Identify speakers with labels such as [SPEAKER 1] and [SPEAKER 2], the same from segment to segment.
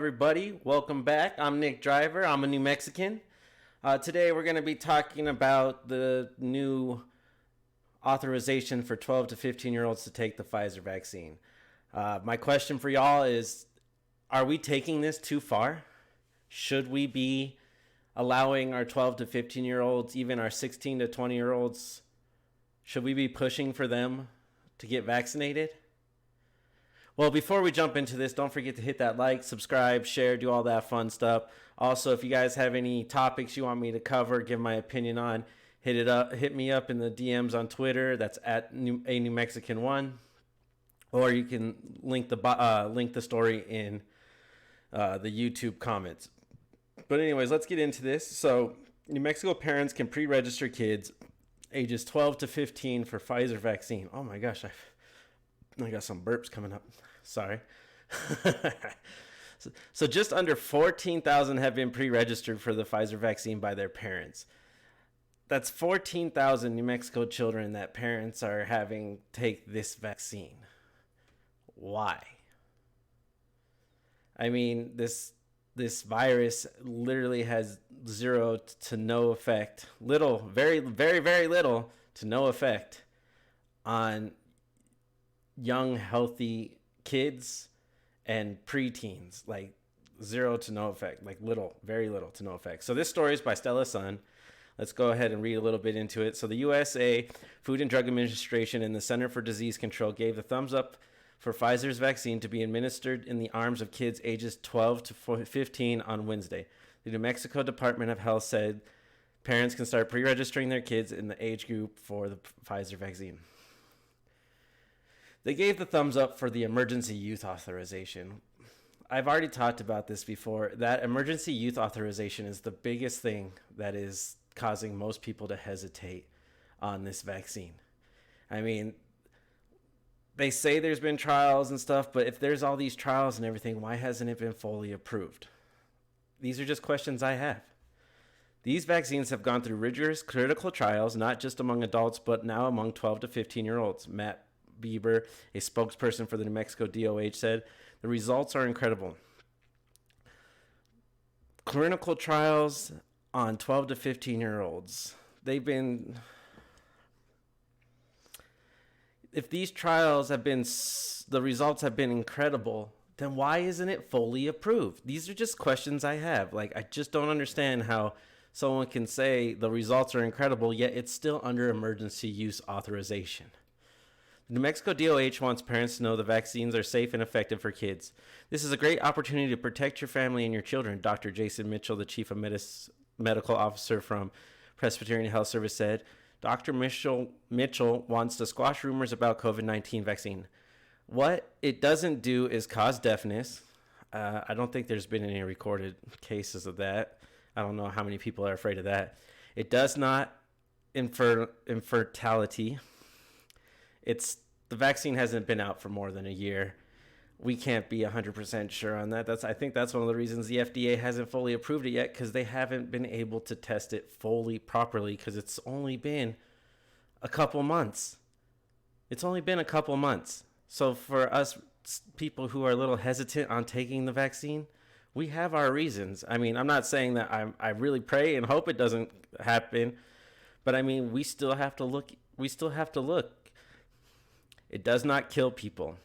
[SPEAKER 1] Everybody, welcome back. I'm Nick Driver. I'm a New Mexican. Today we're going to be talking about the new authorization for 12 to 15-year-olds to take the Pfizer vaccine. My question for y'all is, are we taking this too far? Should we be allowing our 12 to 15-year-olds, even our 16 to 20-year-olds, should we be pushing for them to get vaccinated? Well, before we jump into this, don't forget to hit that like, subscribe, share, do all that fun stuff. Also, if you guys have any topics you want me to cover, give my opinion on, hit me up in the DMs on Twitter. That's at a New Mexican one, or you can link the story in the YouTube comments. But anyways, let's get into this. So, New Mexico parents can pre-register kids ages 12 to 15 for Pfizer vaccine. Oh my gosh, I got some burps coming up. Sorry. So just under 14,000 have been pre-registered for the Pfizer vaccine by their parents. That's 14,000 New Mexico children that parents are having take this vaccine. Why? I mean, this virus literally has zero to no effect, very, very, very little to no effect on young, healthy kids and preteens. Like zero to no effect, like very little to no effect. So this story is by Stella Sun. Let's go ahead and read a little bit into it. So the USA Food and Drug Administration and the Center for Disease Control gave the thumbs up for Pfizer's vaccine to be administered in the arms of kids ages 12 to 15 on Wednesday. The New Mexico Department of Health said parents can start pre-registering their kids in the age group for the Pfizer vaccine. They gave the thumbs up for the emergency use authorization. I've already talked about this before. That emergency use authorization is the biggest thing that is causing most people to hesitate on this vaccine. I mean, they say there's been trials and stuff, but if there's all these trials and everything, why hasn't it been fully approved? These are just questions I have. These vaccines have gone through rigorous clinical trials, not just among adults, but now among 12 to 15-year-olds. Matt Bieber, a spokesperson for the New Mexico DOH, said the results are incredible. Clinical trials on 12 to 15-year-olds. If these trials the results have been incredible, then why isn't it fully approved? These are just questions I have. Like, I just don't understand how someone can say the results are incredible, yet it's still under emergency use authorization. The New Mexico DOH wants parents to know the vaccines are safe and effective for kids. This is a great opportunity to protect your family and your children, Dr. Jason Mitchell, the chief of medical officer from Presbyterian Health Service, said. Dr. Mitchell wants to squash rumors about COVID-19 vaccine. What it doesn't do is cause deafness. I don't think there's been any recorded cases of that. I don't know how many people are afraid of that. It does not infertility. The vaccine hasn't been out for more than a year. We can't be 100% sure on that. I think that's one of the reasons the FDA hasn't fully approved it yet, because they haven't been able to test it fully properly, because it's only been a couple months. So for us people who are a little hesitant on taking the vaccine, we have our reasons. I mean, I'm not saying that I really pray and hope it doesn't happen, but I mean, we still have to look. It does not kill people.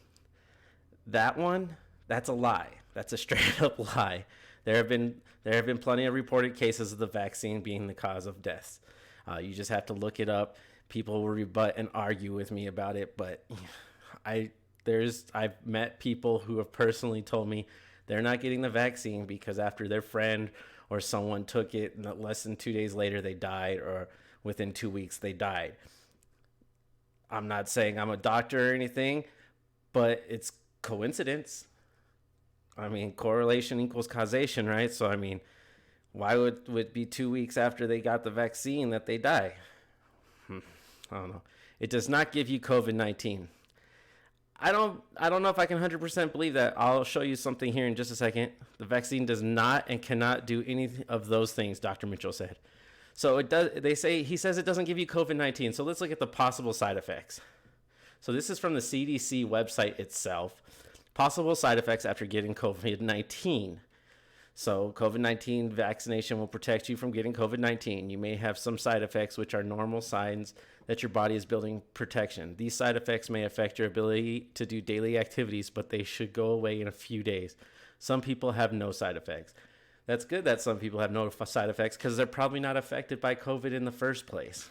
[SPEAKER 1] That's a lie. That's a straight up lie. There have been plenty of reported cases of the vaccine being the cause of deaths. You just have to look it up. People will rebut and argue with me about it, but I've met people who have personally told me they're not getting the vaccine because after their friend or someone took it, less than 2 days later they died, or within 2 weeks they died. I'm not saying I'm a doctor or anything, but it's coincidence. I mean, correlation equals causation, right? So, I mean, why would it be 2 weeks after they got the vaccine that they die? I don't know. It does not give you COVID-19. I don't know if I can 100% believe that. I'll show you something here in just a second. The vaccine does not and cannot do any of those things, Dr. Mitchell said. So he says it doesn't give you COVID-19. So let's look at the possible side effects. So this is from the CDC website itself. Possible side effects after getting COVID-19. So COVID-19 vaccination will protect you from getting COVID-19. You may have some side effects, which are normal signs that your body is building protection. These side effects may affect your ability to do daily activities, but they should go away in a few days. Some people have no side effects. That's good that some people have no side effects because they're probably not affected by COVID in the first place.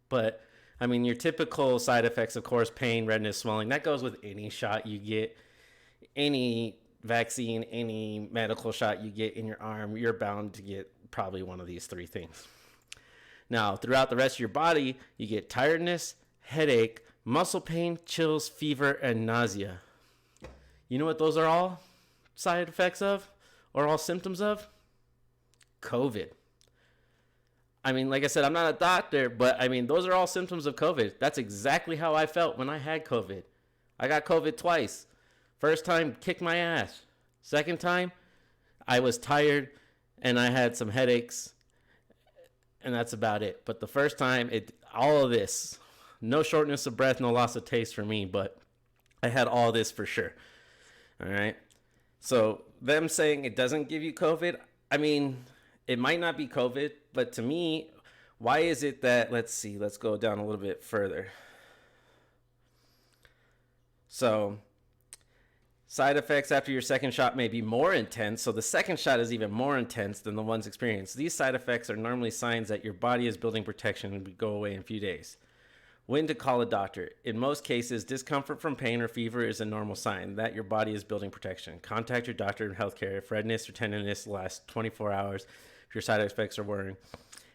[SPEAKER 1] But, I mean, your typical side effects, of course, pain, redness, swelling, that goes with any shot you get, any vaccine, any medical shot you get in your arm, you're bound to get probably one of these three things. Now, throughout the rest of your body, you get tiredness, headache, muscle pain, chills, fever, and nausea. You know what those are all side effects of, or all symptoms of? COVID. I mean, like I said, I'm not a doctor, but I mean, those are all symptoms of COVID. That's exactly how I felt when I had COVID. I got COVID twice. First time, kicked my ass. Second time, I was tired and I had some headaches, and that's about it. But the first time, all of this, no shortness of breath, no loss of taste for me, but I had all this for sure. All right. So them saying it doesn't give you COVID, I mean, it might not be COVID, but to me, why is it that, let's go down a little bit further. So side effects after your second shot may be more intense. So the second shot is even more intense than the ones experienced. These side effects are normally signs that your body is building protection and will go away in a few days. When to call a doctor. In most cases, discomfort from pain or fever is a normal sign that your body is building protection. Contact your doctor and healthcare if redness or tenderness lasts 24 hours, if your side effects are worrying. And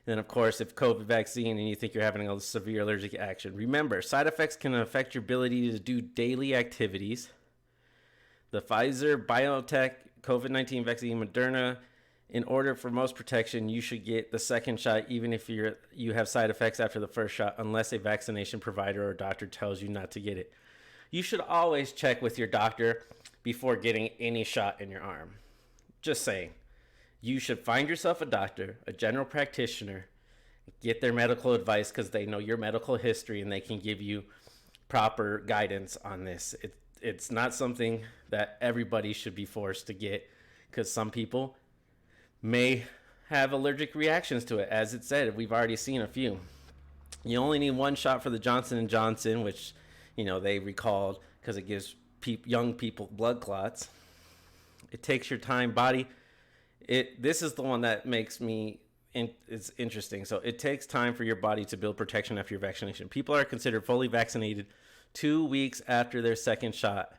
[SPEAKER 1] then, of course, if COVID vaccine and you think you're having a severe allergic action. Remember, side effects can affect your ability to do daily activities. The Pfizer, BioNTech, COVID-19 vaccine, Moderna, in order for most protection, you should get the second shot even if you have side effects after the first shot, unless a vaccination provider or doctor tells you not to get it. You should always check with your doctor before getting any shot in your arm. Just saying. You should find yourself a doctor, a general practitioner, get their medical advice because they know your medical history and they can give you proper guidance on this. It's not something that everybody should be forced to get because some people may have allergic reactions to it. As it said, we've already seen a few. You only need one shot for the Johnson & Johnson, which, they recalled because it gives young people blood clots. It takes your time, body. This is the one that makes me, it's interesting. So it takes time for your body to build protection after your vaccination. People are considered fully vaccinated 2 weeks after their second shot.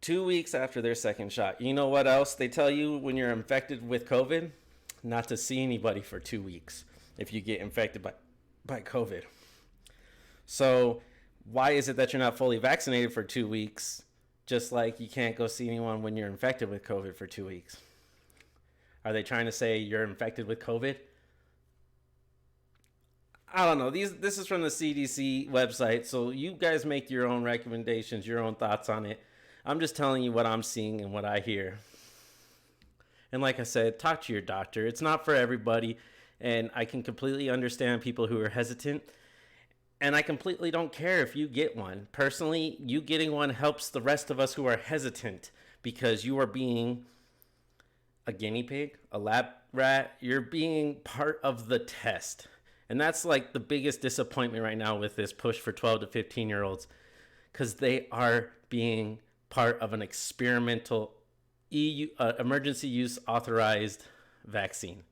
[SPEAKER 1] 2 weeks after their second shot. You know what else they tell you when you're infected with COVID? Not to see anybody for 2 weeks if you get infected by COVID. So why is it that you're not fully vaccinated for 2 weeks, just like you can't go see anyone when you're infected with COVID for 2 weeks? Are they trying to say you're infected with COVID? I don't know. This is from the CDC website, so you guys make your own recommendations, your own thoughts on it. I'm just telling you what I'm seeing and what I hear. And like I said, talk to your doctor. It's not for everybody, and I can completely understand people who are hesitant, and I completely don't care if you get one. Personally, you getting one helps the rest of us who are hesitant because you are being a guinea pig, a lab rat. You're being part of the test. And that's like the biggest disappointment right now with this push for 12 to 15-year-olds because they are being part of an experimental EU emergency use authorized vaccine.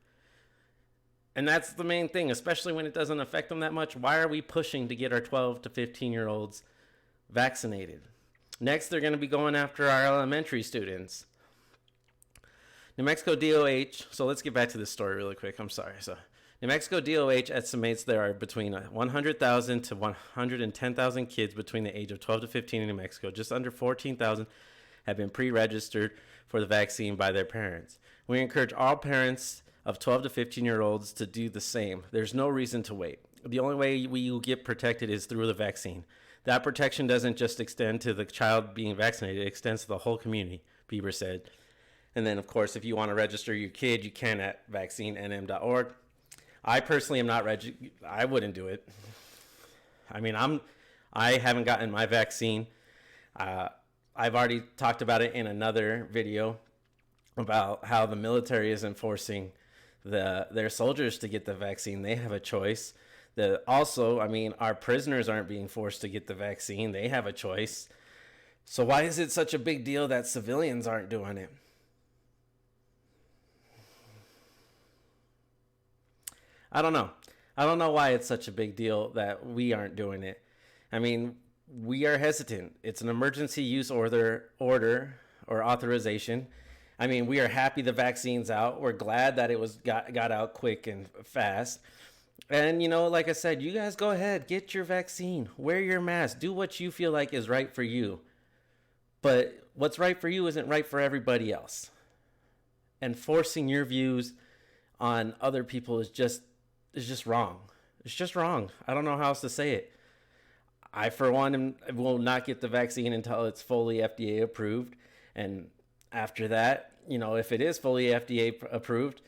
[SPEAKER 1] And that's the main thing, especially when it doesn't affect them that much. Why are we pushing to get our 12 to 15-year-olds vaccinated? Next, they're going to be going after our elementary students. New Mexico DOH, so let's get back to this story really quick. I'm sorry. So New Mexico DOH estimates there are between 100,000 to 110,000 kids between the age of 12 to 15 in New Mexico. Just under 14,000 have been pre-registered for the vaccine by their parents. We encourage all parents of 12 to 15-year-olds to do the same. There's no reason to wait. The only way we will get protected is through the vaccine. That protection doesn't just extend to the child being vaccinated, it extends to the whole community, Bieber said. And then, of course, if you want to register your kid, you can at vaccinenm.org. I personally am not I wouldn't do it. I mean, I haven't gotten my vaccine. I've already talked about it in another video about how the military is enforcing their soldiers to get the vaccine. They have a choice. Also, I mean, our prisoners aren't being forced to get the vaccine. They have a choice. So why is it such a big deal that civilians aren't doing it? I don't know. I don't know why it's such a big deal that we aren't doing it. I mean, we are hesitant. It's an emergency use order or authorization. I mean, we are happy the vaccine's out. We're glad that it was got out quick and fast. And like I said, you guys go ahead, get your vaccine, wear your mask, do what you feel like is right for you. But what's right for you isn't right for everybody else. And forcing your views on other people is just wrong. It's just wrong. I don't know how else to say it. I, for one, will not get the vaccine until it's fully FDA approved. And after that, if it is fully FDA approved,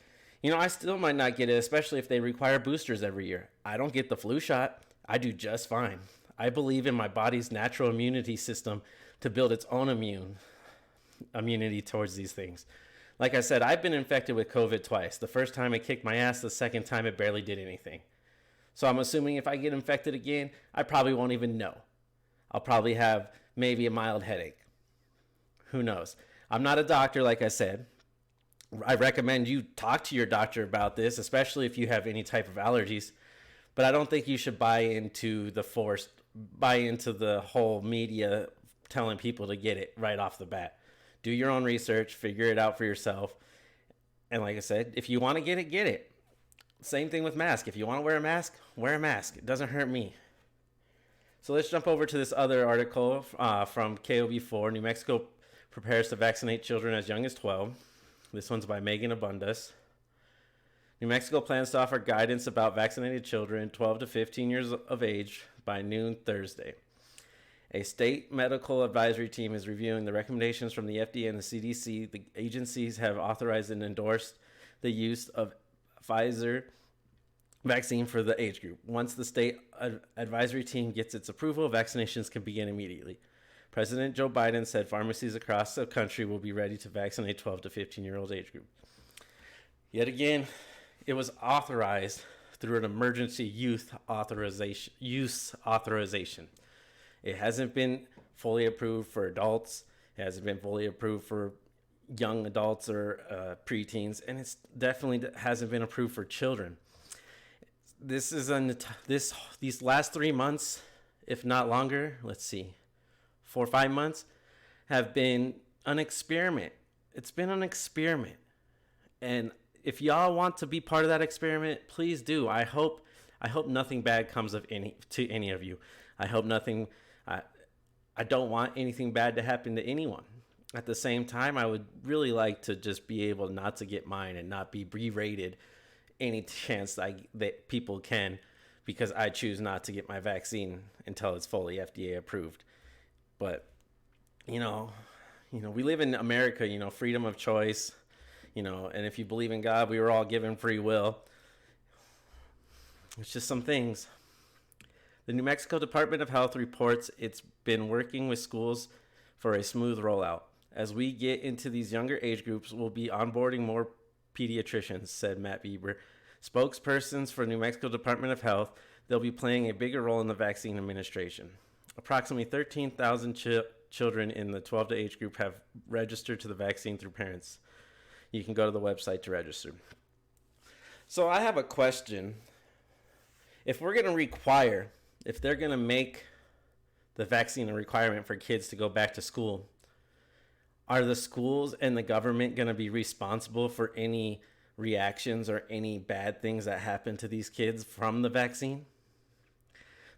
[SPEAKER 1] I still might not get it, especially if they require boosters every year. I don't get the flu shot. I do just fine. I believe in my body's natural immunity system to build its own immunity towards these things. Like I said, I've been infected with COVID twice. The first time it kicked my ass, the second time it barely did anything. So I'm assuming if I get infected again, I probably won't even know. I'll probably have maybe a mild headache. Who knows? I'm not a doctor, like I said. I recommend you talk to your doctor about this, especially if you have any type of allergies. But I don't think you should buy into the whole media telling people to get it right off the bat. Do your own research, figure it out for yourself. And like I said, if you want to get it, get it. Same thing with mask. If you want to wear a mask, wear a mask. It doesn't hurt me. So let's jump over to this other article from KOB4. New Mexico prepares to vaccinate children as young as 12. This one's by Megan Abundas. New Mexico plans to offer guidance about vaccinated children 12 to 15 years of age by noon Thursday. A state medical advisory team is reviewing the recommendations from the FDA and the CDC. The agencies have authorized and endorsed the use of Pfizer vaccine for the age group. Once the state advisory team gets its approval, vaccinations can begin immediately. President Joe Biden said pharmacies across the country will be ready to vaccinate 12 to 15-year-old age group. Yet again, it was authorized through an emergency use authorization. It hasn't been fully approved for adults. It hasn't been fully approved for young adults or preteens, and it's definitely hasn't been approved for children. This is these last 3 months, if not longer. Let's see, 4 or 5 months have been an experiment. It's been an experiment, and if y'all want to be part of that experiment, please do. I hope nothing bad comes of any of you. I hope nothing. I don't want anything bad to happen to anyone. At the same time, I would really like to just be able not to get mine and not be berated any chance that people can, because I choose not to get my vaccine until it's fully FDA approved. But we live in America. Freedom of choice. And if you believe in God, we were all given free will. It's just some things. The New Mexico Department of Health reports it's been working with schools for a smooth rollout. As we get into these younger age groups, we'll be onboarding more pediatricians, said Matt Bieber, spokespersons for New Mexico Department of Health. They'll be playing a bigger role in the vaccine administration. Approximately 13,000 children in the 12 to age group have registered to the vaccine through parents. You can go to the website to register. So I have a question. If they're going to make the vaccine a requirement for kids to go back to school, are the schools and the government going to be responsible for any reactions or any bad things that happen to these kids from the vaccine?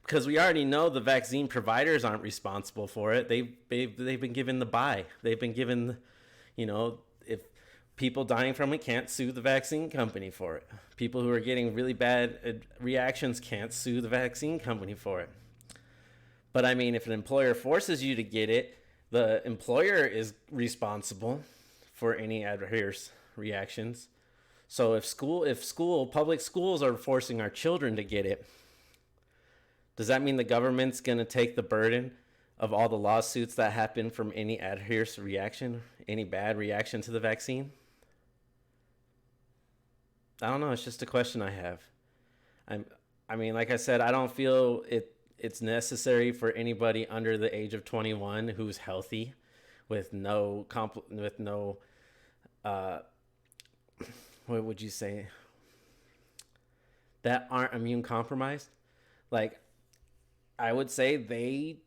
[SPEAKER 1] Because we already know the vaccine providers aren't responsible for it. They've been given the buy. They've been given, if people dying from it can't sue the vaccine company for it. People who are getting really bad reactions can't sue the vaccine company for it. But I mean, if an employer forces you to get it, the employer is responsible for any adverse reactions. So if public schools are forcing our children to get it, does that mean the government's going to take the burden of all the lawsuits that happen from any adverse reaction, any bad reaction to the vaccine? I don't know. It's just a question I have. I'm, I mean, like I said, I don't feel it's necessary for anybody under the age of 21 who's healthy, with no uh, what would you say, that aren't immune compromised. Like, I would say they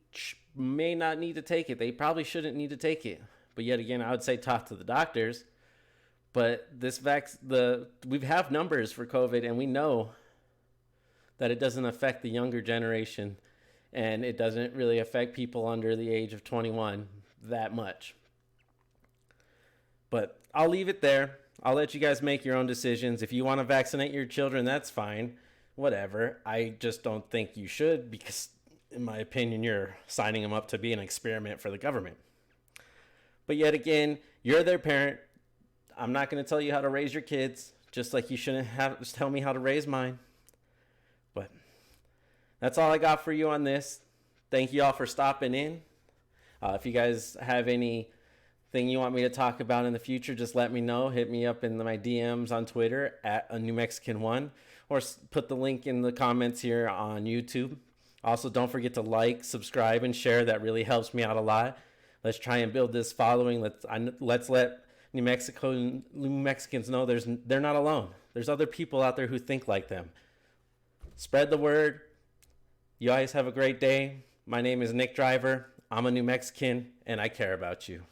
[SPEAKER 1] may not need to take it. They probably shouldn't need to take it. But yet again, I would say talk to the doctors. But we have numbers for COVID, and we know that it doesn't affect the younger generation, and it doesn't really affect people under the age of 21 that much. But I'll leave it there. I'll let you guys make your own decisions. If you want to vaccinate your children, that's fine. Whatever. I just don't think you should, because in my opinion, you're signing them up to be an experiment for the government. But yet again, you're their parent. I'm not going to tell you how to raise your kids, just like you shouldn't have to tell me how to raise mine. But that's all I got for you on this. Thank you all for stopping in. If you guys have anything you want me to talk about in the future, just let me know. Hit me up in my DMs on Twitter at a New Mexican one, or put the link in the comments here on YouTube. Also, don't forget to like, subscribe, and share. That really helps me out a lot. Let's try and build this following. Let's let New Mexicans know they're not alone. There's other people out there who think like them. Spread the word. You guys have a great day. My name is Nick Driver. I'm a New Mexican, and I care about you.